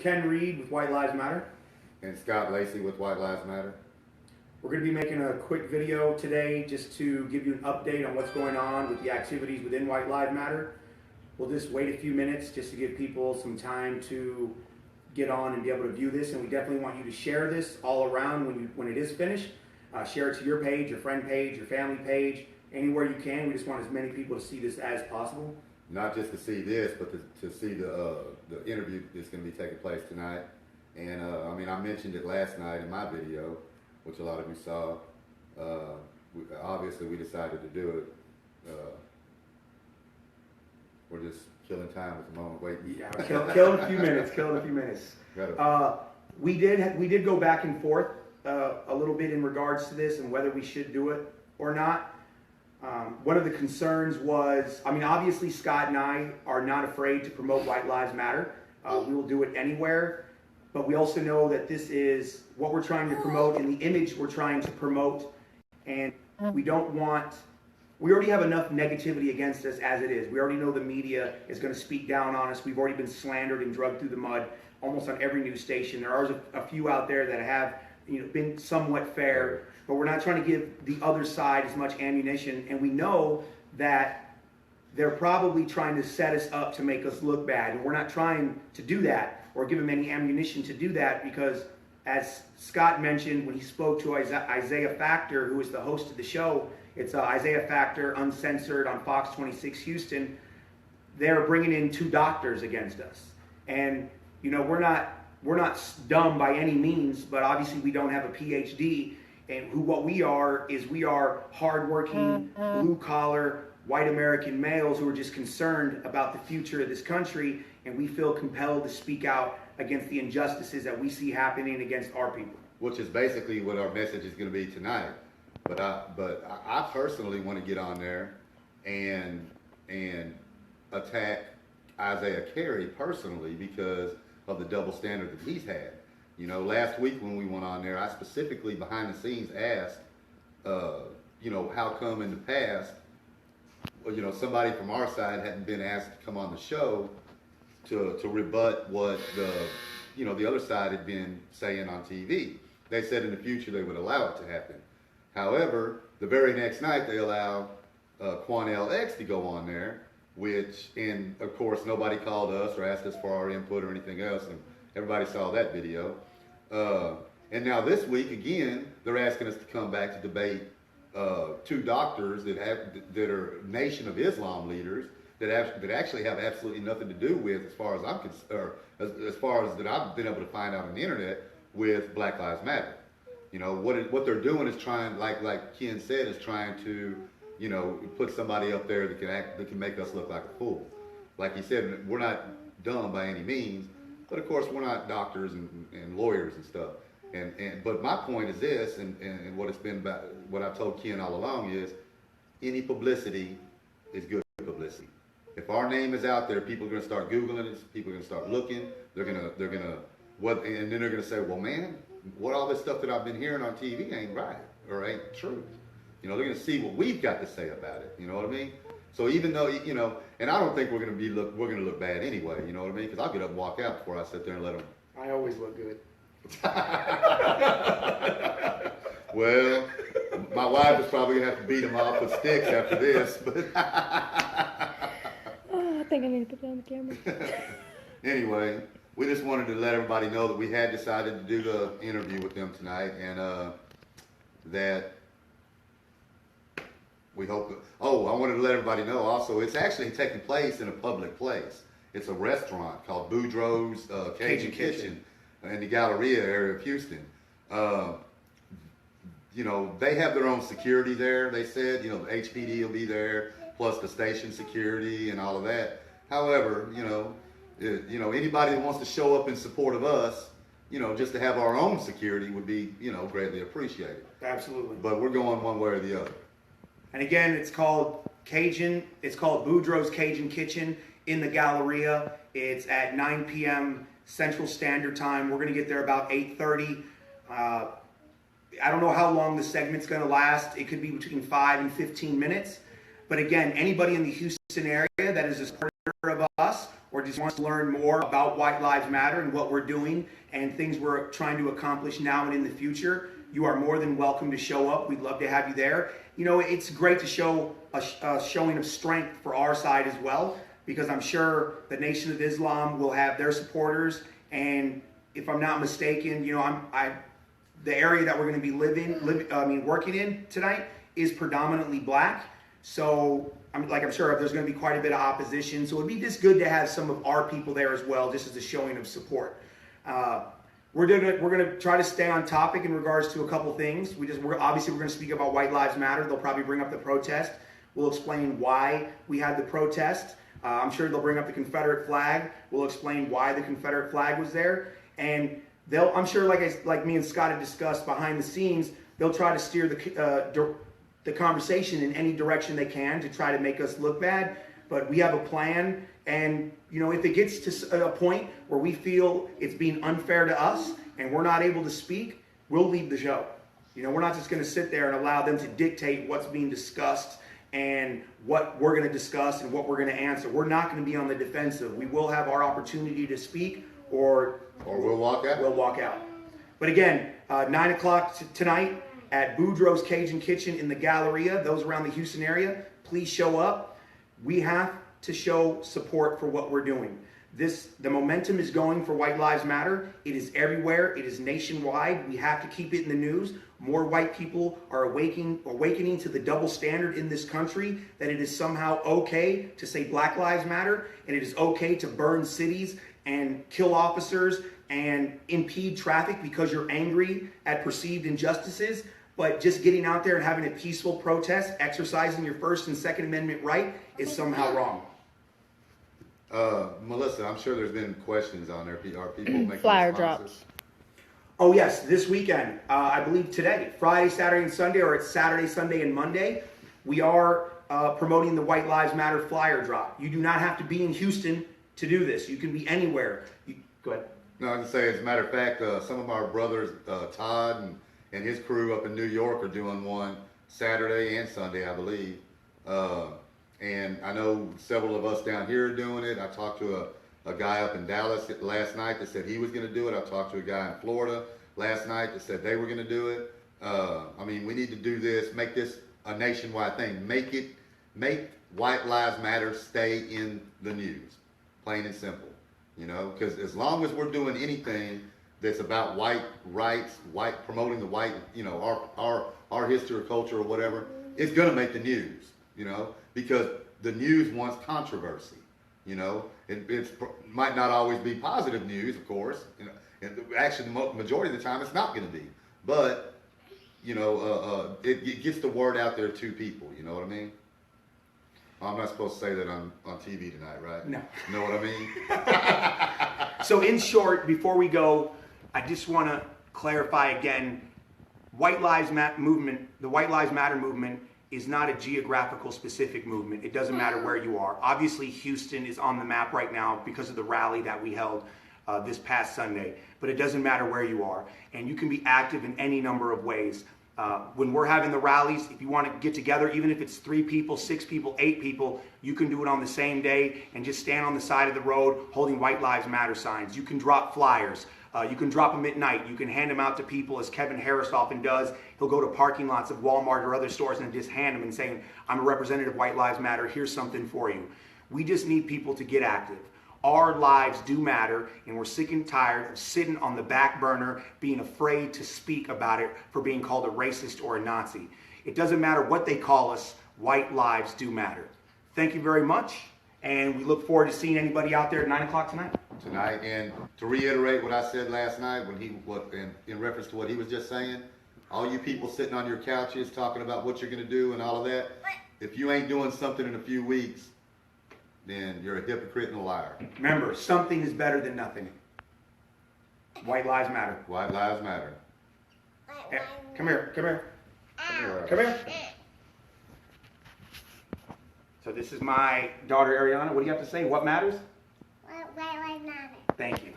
Ken Reed with White Lives Matter. And Scott Lacey with White Lives Matter. We're going to be making a quick video today just to give you an update on what's going on with the activities within White Lives Matter. We'll just wait a few minutes just to give people some time to get on and be able to view this, and we definitely want you to share this all around when it is finished. Share it to your page, your friend page, your family page, anywhere you can. We just want as many people to see this as possible. Not just to see this, but to see the interview that's going to be taking place tonight. And I mean, I mentioned it last night in my video, which a lot of you saw. Obviously, we decided to do it. We're just killing time at the moment. Wait, yeah, killing a few minutes. Killing a few minutes. We did go back and forth a little bit in regards to this and whether we should do it or not. One of the concerns was, I mean, obviously Scott and I are not afraid to promote White Lives Matter. We will do it anywhere, but we also know that this is what we're trying to promote and the image we're trying to promote, and we already have enough negativity against us as it is. We already know the media is going to speak down on us. We've already been slandered and drugged through the mud almost on every news station. There are a few out there that have been somewhat fair, but we're not trying to give the other side as much ammunition, and we know that they're probably trying to set us up to make us look bad, and we're not trying to do that or give them any ammunition to do that, because as Scott mentioned when he spoke to Isaiah Factor, who is the host of the show, it's Isaiah Factor Uncensored on Fox 26 Houston, they're bringing in 2 doctors against us. And we're not dumb by any means, but obviously we don't have a PhD. And what we are hardworking, blue-collar, white American males who are just concerned about the future of this country, and we feel compelled to speak out against the injustices that we see happening against our people. Which is basically what our message is going to be tonight. But I personally want to get on there and attack Isaiah Carey personally because of the double standard that he's had. Last week when we went on there, I specifically behind the scenes asked, how come in the past, somebody from our side hadn't been asked to come on the show to rebut what the other side had been saying on TV. They said in the future they would allow it to happen. However, the very next night they allow Quanell X to go on there, and of course nobody called us or asked us for our input or anything else, and everybody saw that video. And now this week again, they're asking us to come back to debate 2 doctors that are Nation of Islam leaders that actually have absolutely nothing to do with, as far as I'm concerned, as far as that I've been able to find out on the internet, with Black Lives Matter. What they're doing is trying, like Ken said, is trying to put somebody up there that can make us look like a fool. Like he said, we're not dumb by any means, but of course we're not doctors and lawyers and stuff. But my point is this, and what it's been about, what I've told Ken all along is, any publicity is good publicity. If our name is out there, people are going to start Googling it. People are going to start looking. And then they're going to say, well, man, what all this stuff that I've been hearing on TV ain't right or ain't true. They're going to see what we've got to say about it. You know what I mean? So even though, and I don't think we're going to look bad anyway. You know what I mean? Because I'll get up and walk out before I sit there and let them. I always look good. Well, my wife is probably going to have to beat them off with sticks after this. But I think I need to put it on the camera. Anyway, we just wanted to let everybody know that we had decided to do the interview with them tonight, and that we hope. I wanted to let everybody know also, it's actually taking place in a public place. It's a restaurant called Boudreaux's Cajun Kitchen in the Galleria area of Houston. They have their own security there. They said, the HPD will be there, plus the station security and all of that. However, anybody that wants to show up in support of us, just to have our own security would be, greatly appreciated. Absolutely. But we're going one way or the other. And again, it's called Boudreaux's Cajun Kitchen in the Galleria. It's at 9 p.m. Central Standard Time. We're going to get there about 8:30. I don't know how long the segment's going to last. It could be between 5 and 15 minutes. But again, anybody in the Houston area that is a supporter of us or just wants to learn more about White Lives Matter and what we're doing and things we're trying to accomplish now and in the future, you are more than welcome to show up. We'd love to have you there. You know, it's great to show a showing of strength for our side as well, because I'm sure the Nation of Islam will have their supporters. And if I'm not mistaken, you know, the area that we're going to be working in tonight is predominantly black. So I'm sure there's going to be quite a bit of opposition. So it'd be just good to have some of our people there as well, just as a showing of support. We're going to try to stay on topic in regards to a couple things. Obviously we're going to speak about White Lives Matter. They'll probably bring up the protest. We'll explain why we had the protest. I'm sure they'll bring up the Confederate flag. We'll explain why the Confederate flag was there. And I'm sure, like me and Scott have discussed behind the scenes, they'll try to steer the conversation in any direction they can to try to make us look bad. But we have a plan, and you know, if it gets to a point where we feel it's being unfair to us and we're not able to speak, we'll leave the show. You know, we're not just going to sit there and allow them to dictate what's being discussed and what we're going to discuss and what we're going to answer. We're not going to be on the defensive. We will have our opportunity to speak, or we'll walk out. We'll walk out. But again, 9 o'clock tonight at Boudreaux's Cajun Kitchen in the Galleria. Those around the Houston area, please show up. We have to show support for what we're doing. The momentum is going for White Lives Matter. It is everywhere. It is nationwide. We have to keep it in the news. More white people are awakening to the double standard in this country, that it is somehow okay to say Black Lives Matter, and it is okay to burn cities and kill officers and impede traffic because you're angry at perceived injustices. But just getting out there and having a peaceful protest, exercising your First and Second Amendment right, is somehow wrong. Melissa, I'm sure there's been questions on there. Are people making Flyer responses? drops. Oh yes, this weekend, I believe today, Friday, Saturday, and Sunday, or it's Saturday, Sunday, and Monday, we are promoting the White Lives Matter flyer drop. You do not have to be in Houston to do this. You can be anywhere. Go ahead. No, I can say, as a matter of fact, some of our brothers, Todd and his crew up in New York, are doing one Saturday and Sunday, I believe. And I know several of us down here are doing it. I talked to a guy up in Dallas last night that said he was going to do it. I talked to a guy in Florida last night that said they were going to do it. I mean, we need to do this, make this a nationwide thing. Make White Lives Matter stay in the news, plain and simple. You know, because as long as we're doing anything that's about white rights, promoting the white, you know, our history or culture or whatever, it's going to make the news, you know, because the news wants controversy. You know, it might not always be positive news, of course. You know, and actually, the majority of the time, it's not going to be. But you know, it gets the word out there to people. You know what I mean? I'm not supposed to say that I'm on TV tonight, right? No. You know what I mean? So in short, before we go, I just want to clarify again, the White Lives Matter movement is not a geographical specific movement. It doesn't matter where you are. Obviously, Houston is on the map right now because of the rally that we held this past Sunday, but it doesn't matter where you are. And you can be active in any number of ways. When we're having the rallies, if you want to get together, even if it's 3 people, 6 people, 8 people, you can do it on the same day and just stand on the side of the road holding White Lives Matter signs. You can drop flyers. You can drop them at night. You can hand them out to people, as Kevin Harris often does. He'll go to parking lots of Walmart or other stores and just hand them and saying, I'm a representative of White Lives Matter. Here's something for you. We just need people to get active. Our lives do matter, and we're sick and tired of sitting on the back burner being afraid to speak about it for being called a racist or a Nazi. It doesn't matter what they call us. White lives do matter. Thank you very much, and we look forward to seeing anybody out there at 9 o'clock tonight. And to reiterate what I said last night in reference to what he was just saying, all you people sitting on your couches talking about what you're going to do and all of that, if you ain't doing something in a few weeks, then you're a hypocrite and a liar. Remember, something is better than nothing. White lives matter. White lives matter. Yeah, come here. Come here. So this is my daughter Ariana. What do you have to say? What matters? White lives matter. Thank you.